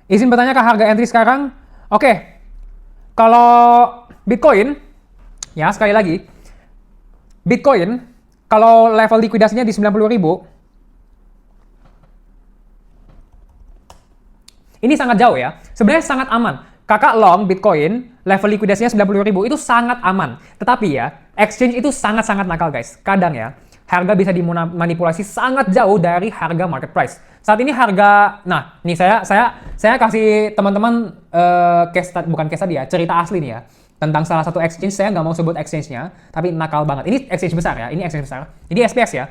Izin bertanya ke harga entry sekarang. Oke, kalau Bitcoin, ya sekali lagi, Bitcoin kalau level likuidasinya di 90.000, ini sangat jauh ya. Sebenarnya sangat aman. Kakak long Bitcoin, level likuidasinya 90.000 itu sangat aman. Tetapi ya, exchange itu sangat-sangat nakal guys. Kadang ya, harga bisa dimanipulasi sangat jauh dari harga market price. Saat ini harga, nah, nih saya kasih teman-teman bukan case tadi ya, cerita asli nih ya. Tentang salah satu exchange, saya nggak mau sebut exchange-nya, tapi nakal banget. Ini exchange besar ya, ini exchange besar. Ini SPX ya.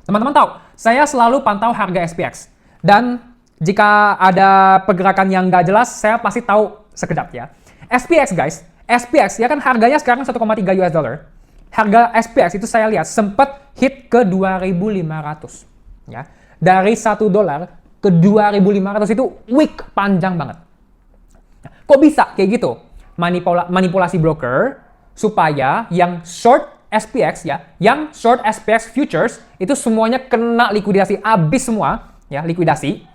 Teman-teman tahu, saya selalu pantau harga SPX. Dan jika ada pergerakan yang nggak jelas, saya pasti tahu sekejap ya. SPX guys, SPX ya kan harganya sekarang 1,3 US dollar. Harga SPX itu saya lihat sempat hit ke 2.500 ya. Dari 1 dolar ke 2.500 itu week panjang banget. Kok bisa kayak gitu? Manipulasi broker supaya yang short SPX ya, yang short SPX futures itu semuanya kena likuidasi, habis semua ya, likuidasi.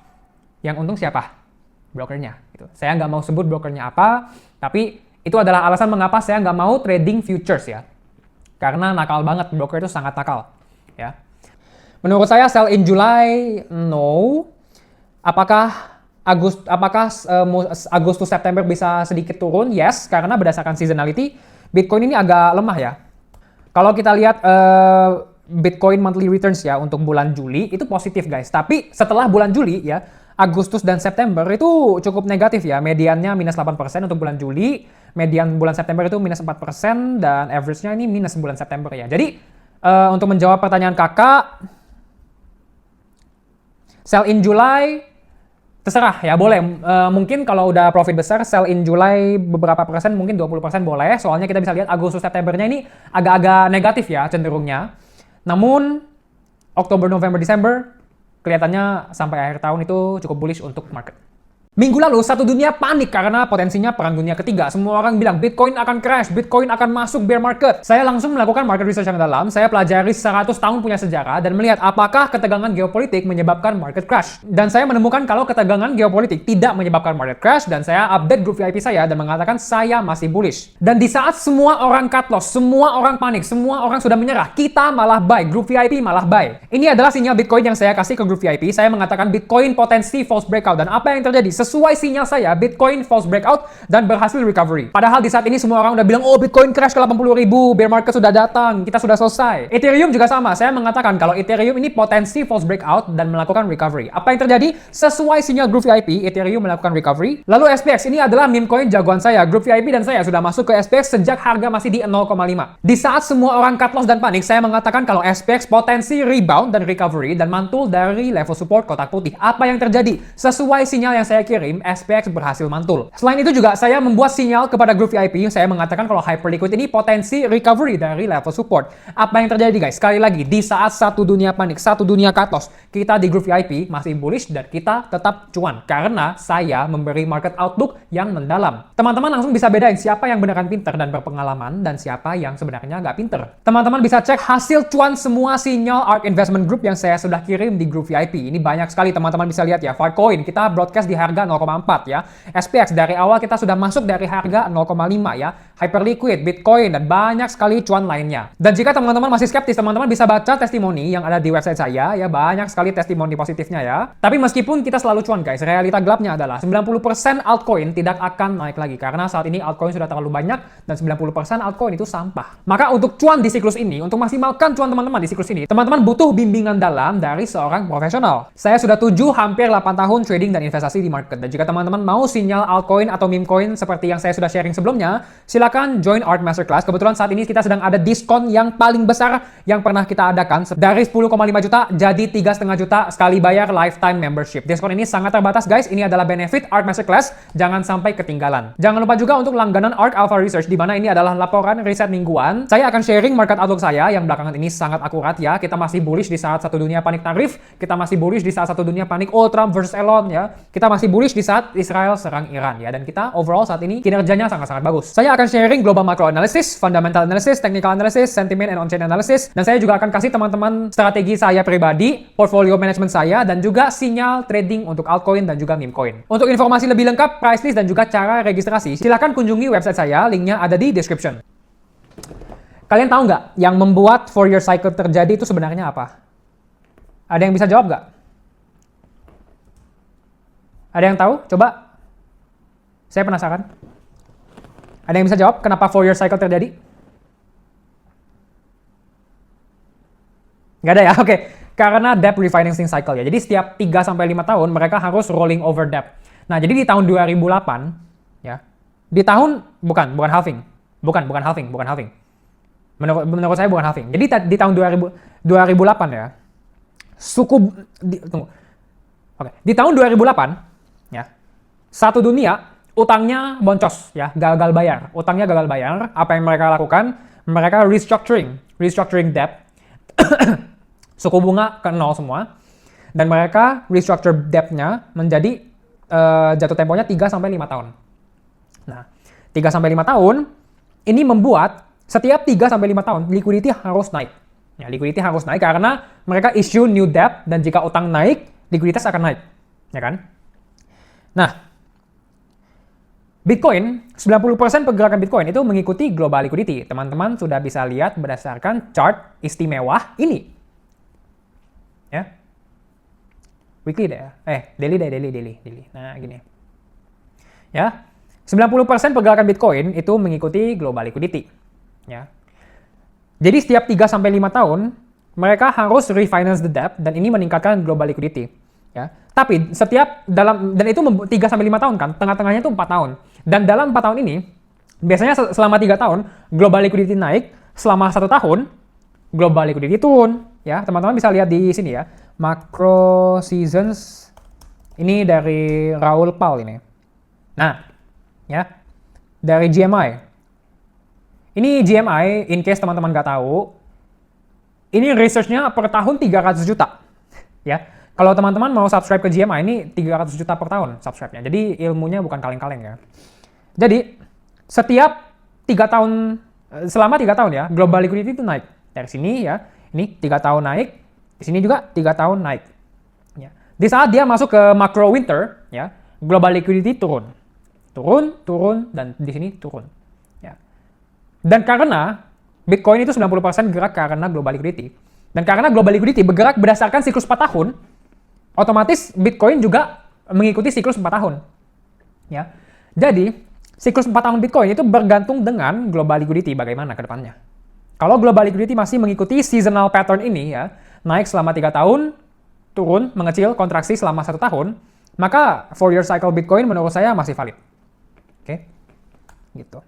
Yang untung siapa? Brokernya gitu. Saya nggak mau sebut brokernya apa, tapi itu adalah alasan mengapa saya nggak mau trading futures ya. Karena nakal banget, broker itu sangat nakal ya. Menurut saya sell in July, no. Apakah Agustus September bisa sedikit turun? Yes, karena berdasarkan seasonality, Bitcoin ini agak lemah ya. Kalau kita lihat Bitcoin monthly returns ya untuk bulan Juli itu positif guys. Tapi setelah bulan Juli ya, Agustus dan September itu cukup negatif ya. Mediannya minus 8% untuk bulan Juli, median bulan September itu minus 4%, dan average-nya ini minus bulan September ya. Jadi untuk menjawab pertanyaan kakak, sell in July, terserah ya, boleh. Mungkin kalau udah profit besar, sell in July beberapa persen, mungkin 20% boleh. Soalnya kita bisa lihat Agustus Septembernya ini agak-agak negatif ya cenderungnya. Namun, Oktober, November, Desember, kelihatannya sampai akhir tahun itu cukup bullish untuk market. Minggu lalu, satu dunia panik karena potensinya perang dunia ketiga. Semua orang bilang Bitcoin akan crash, Bitcoin akan masuk bear market. Saya langsung melakukan market research yang dalam. Saya pelajari 100 tahun punya sejarah dan melihat apakah ketegangan geopolitik menyebabkan market crash. Dan saya menemukan kalau ketegangan geopolitik tidak menyebabkan market crash, dan saya update grup VIP saya dan mengatakan saya masih bullish. Dan di saat semua orang cut loss, semua orang panik, semua orang sudah menyerah, kita malah buy, grup VIP malah buy. Ini adalah sinyal Bitcoin yang saya kasih ke grup VIP. Saya mengatakan Bitcoin potensi false breakout, dan apa yang terjadi? Sesuai sinyal saya, Bitcoin false breakout dan berhasil recovery. Padahal di saat ini semua orang udah bilang, oh Bitcoin crash ke 80.000, bear market sudah datang, kita sudah selesai. Ethereum juga sama, saya mengatakan kalau Ethereum ini potensi false breakout dan melakukan recovery. Apa yang terjadi? Sesuai sinyal grup VIP, Ethereum melakukan recovery. Lalu SPX, ini adalah meme coin jagoan saya. Grup VIP dan saya sudah masuk ke SPX sejak harga masih di 0,5. Di saat semua orang cut loss dan panik, saya mengatakan kalau SPX potensi rebound dan recovery dan mantul dari level support kotak putih. Apa yang terjadi? Sesuai sinyal yang saya kirim, SPX berhasil mantul. Selain itu juga saya membuat sinyal kepada grup VIP, saya mengatakan kalau hyperliquid ini potensi recovery dari level support. Apa yang terjadi guys? Sekali lagi, di saat satu dunia panik, satu dunia cut loss, kita di grup VIP masih bullish dan kita tetap cuan karena saya memberi market outlook yang mendalam. Teman-teman langsung bisa bedain siapa yang beneran pinter dan berpengalaman dan siapa yang sebenarnya nggak pinter. Teman-teman bisa cek hasil cuan semua sinyal ARK Investment Group yang saya sudah kirim di grup VIP. Ini banyak sekali, teman-teman bisa lihat ya. Farcoin kita broadcast di harga 0,4 ya. SPX dari awal kita sudah masuk dari harga 0,5 ya. Hyperliquid, Bitcoin, dan banyak sekali cuan lainnya. Dan jika teman-teman masih skeptis, teman-teman bisa baca testimoni yang ada di website saya ya. Banyak sekali testimoni positifnya ya. Tapi meskipun kita selalu cuan guys, realita gelapnya adalah 90% altcoin tidak akan naik lagi karena saat ini altcoin sudah terlalu banyak dan 90% altcoin itu sampah. Maka untuk cuan di siklus ini, untuk maksimalkan cuan teman-teman di siklus ini, teman-teman butuh bimbingan dalam dari seorang profesional. Saya sudah hampir 8 tahun trading dan investasi di market. Dan jika teman-teman mau sinyal altcoin atau meme coin seperti yang saya sudah sharing sebelumnya, silakan join ARK Masterclass. Kebetulan saat ini kita sedang ada diskon yang paling besar yang pernah kita adakan, dari 10,5 juta jadi 3,5 juta sekali bayar lifetime membership. Diskon ini sangat terbatas guys. Ini adalah benefit ARK Masterclass. Jangan sampai ketinggalan. Jangan lupa juga untuk langganan ARK Alpha Research, di mana ini adalah laporan riset mingguan. Saya akan sharing market outlook saya yang belakangan ini sangat akurat ya. Kita masih bullish di saat satu dunia panik tarif. Kita masih bullish di saat satu dunia panik Trump versus Elon ya. Kita masih bullish bullish di saat Israel serang Iran ya, dan kita overall saat ini kinerjanya sangat-sangat bagus. Saya akan sharing global macro analysis, fundamental analysis, technical analysis, sentiment and on-chain analysis, dan saya juga akan kasih teman-teman strategi saya pribadi, portfolio management saya, dan juga sinyal trading untuk altcoin dan juga meme coin. Untuk informasi lebih lengkap, price list dan juga cara registrasi, silahkan kunjungi website saya, linknya ada di description. Kalian tahu nggak yang membuat Fourier cycle terjadi itu sebenarnya apa? Ada yang bisa jawab nggak? Ada yang tahu? Coba. Saya penasaran. Ada yang bisa jawab kenapa Fourier cycle terjadi? Nggak ada ya? Oke. Karena debt refinancing cycle ya. Jadi setiap 3-5 tahun mereka harus rolling over debt. Nah, jadi di tahun 2008 ya. Di tahun bukan halving. Bukan halving. Menurut saya bukan halving. Jadi di tahun 2008 ya. Di tahun 2008 ya, satu dunia utangnya boncos ya, gagal bayar. Utangnya gagal bayar. Apa yang mereka lakukan? Mereka restructuring debt. Suku bunga ke nol semua. Dan mereka restructure debt-nya menjadi jatuh temponya 3-5 tahun. Nah, 3-5 tahun ini membuat setiap 3-5 tahun liquidity harus naik. Ya, liquidity harus naik karena mereka issue new debt, dan jika utang naik, likuiditas akan naik. Ya kan? Nah, Bitcoin, 90% pergerakan Bitcoin itu mengikuti global liquidity. Teman-teman sudah bisa lihat berdasarkan chart istimewa ini. Ya. Weekly deh ya. Daily. Nah, gini. Ya. 90% pergerakan Bitcoin itu mengikuti global liquidity. Ya. Jadi setiap 3-5 tahun, mereka harus refinance the debt, dan ini meningkatkan global liquidity. Ya. Tapi dan itu 3-5 tahun kan, tengah-tengahnya itu 4 tahun. Dan dalam 4 tahun ini, biasanya selama 3 tahun, global liquidity naik, selama 1 tahun, global liquidity turun. Ya, teman-teman bisa lihat di sini ya, macro seasons, ini dari Raoul Pal ini. Nah, ya, dari GMI. Ini GMI, in case teman-teman nggak tahu, ini research-nya per tahun 300 juta. Ya. Kalau teman-teman mau subscribe ke GMI, ini 300 juta per tahun subscribe-nya. Jadi ilmunya bukan kaleng-kaleng ya. Jadi setiap 3 tahun, selama 3 tahun ya, global liquidity itu naik. Dari sini ya, ini 3 tahun naik, di sini juga 3 tahun naik. Ya. Di saat dia masuk ke macro winter, ya, global liquidity turun. Turun, dan di sini turun. Ya. Dan karena Bitcoin itu 90% gerak karena global liquidity. Dan karena global liquidity bergerak berdasarkan siklus 4 tahun, otomatis Bitcoin juga mengikuti siklus 4 tahun. Ya. Jadi, siklus 4 tahun Bitcoin itu bergantung dengan global liquidity bagaimana ke depannya. Kalau global liquidity masih mengikuti seasonal pattern ini ya, naik selama 3 tahun, turun, mengecil, kontraksi selama 1 tahun, maka Fourier cycle Bitcoin menurut saya masih valid. Oke. Gitu.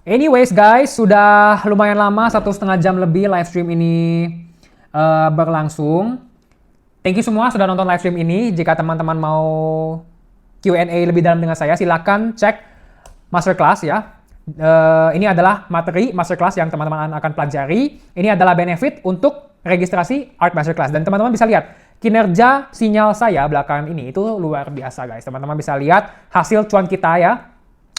Anyways guys, sudah lumayan lama, 1,5 jam lebih live stream ini berlangsung. Thank you semua sudah nonton live stream ini. Jika teman-teman mau Q&A lebih dalam dengan saya, silakan cek masterclass ya. Ini adalah materi masterclass yang teman-teman akan pelajari. Ini adalah benefit untuk registrasi Art Masterclass. Dan teman-teman bisa lihat kinerja sinyal saya belakangan ini itu luar biasa guys. Teman-teman bisa lihat hasil cuan kita ya.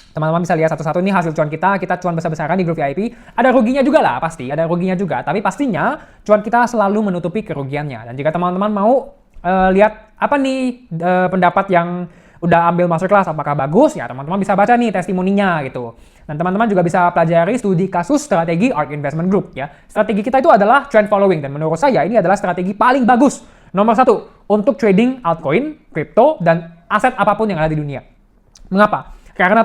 Teman-teman bisa lihat satu-satu nih hasil cuan kita cuan besar-besaran di grup VIP. Ada ruginya juga lah pasti, ada ruginya juga. Tapi pastinya cuan kita selalu menutupi kerugiannya. Dan jika teman-teman mau lihat apa nih pendapat yang udah ambil masterclass, apakah bagus, ya teman-teman bisa baca nih testimoninya gitu. Dan teman-teman juga bisa pelajari studi kasus strategi ARK Investment Group ya. Strategi kita itu adalah trend following, dan menurut saya ini adalah strategi paling bagus. Nomor 1 untuk trading altcoin, crypto, dan aset apapun yang ada di dunia. Mengapa? Karena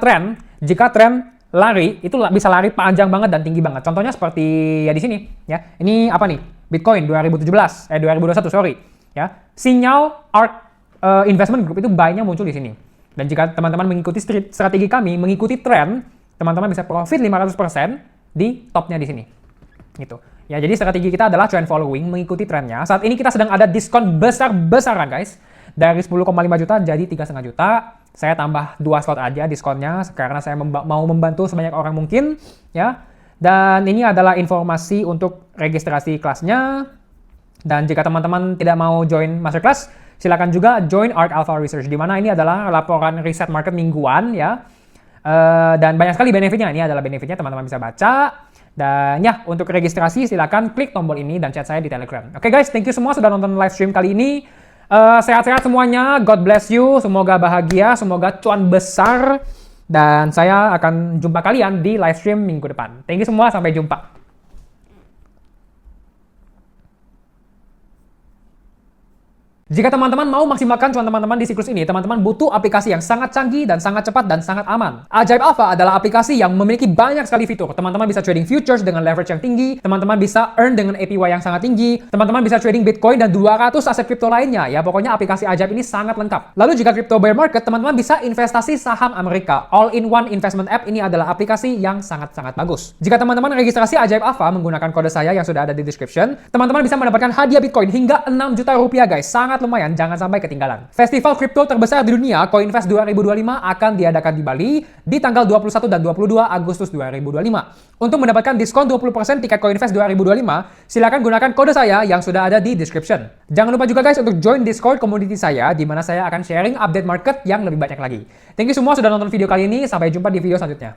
jika tren lari, itu bisa lari panjang banget dan tinggi banget. Contohnya seperti ya di sini, ya. Ini apa nih? Bitcoin 2021, sorry. Ya. Sinyal ARK Investment Group itu buy-nya muncul di sini. Dan jika teman-teman mengikuti strategi kami, mengikuti tren, teman-teman bisa profit 500% di topnya di sini. Gitu. Ya, jadi strategi kita adalah trend following, mengikuti trennya. Saat ini kita sedang ada diskon besar-besaran, guys. Dari 10,5 juta jadi 3,5 juta. Saya tambah 2 slot aja diskonnya karena saya mau membantu sebanyak orang mungkin ya. Dan ini adalah informasi untuk registrasi kelasnya. Dan jika teman-teman tidak mau join masterclass, silakan juga join ARK Alpha Research, di mana ini adalah laporan riset market mingguan ya. Dan banyak sekali benefitnya. Ini adalah benefitnya, teman-teman bisa baca. Dan ya, untuk registrasi silakan klik tombol ini dan chat saya di Telegram. Oke guys, thank you semua sudah nonton live stream kali ini. Sehat-sehat semuanya, God bless you, semoga bahagia, semoga cuan besar. Dan saya akan jumpa kalian di live stream minggu depan. Thank you semua, sampai jumpa. Jika teman-teman mau maksimalkan cuan teman-teman di siklus ini, teman-teman butuh aplikasi yang sangat canggih dan sangat cepat dan sangat aman. Ajaib Alpha adalah aplikasi yang memiliki banyak sekali fitur. Teman-teman bisa trading futures dengan leverage yang tinggi, teman-teman bisa earn dengan APY yang sangat tinggi, teman-teman bisa trading Bitcoin dan 200 aset kripto lainnya. Ya, pokoknya aplikasi Ajaib ini sangat lengkap. Lalu jika crypto bear market, teman-teman bisa investasi saham Amerika. All-in-one investment app ini adalah aplikasi yang sangat-sangat bagus. Jika teman-teman registrasi Ajaib Alpha menggunakan kode saya yang sudah ada di description, teman-teman bisa mendapatkan hadiah Bitcoin hingga 6 juta rupiah guys. Sangat lumayan, jangan sampai ketinggalan. Festival kripto terbesar di dunia, CoinFest 2025 akan diadakan di Bali di tanggal 21 dan 22 Agustus 2025. Untuk mendapatkan diskon 20% tiket CoinFest 2025, silakan gunakan kode saya yang sudah ada di description. Jangan lupa juga guys untuk join Discord community saya, di mana saya akan sharing update market yang lebih banyak lagi. Thank you semua sudah nonton video kali ini, sampai jumpa di video selanjutnya.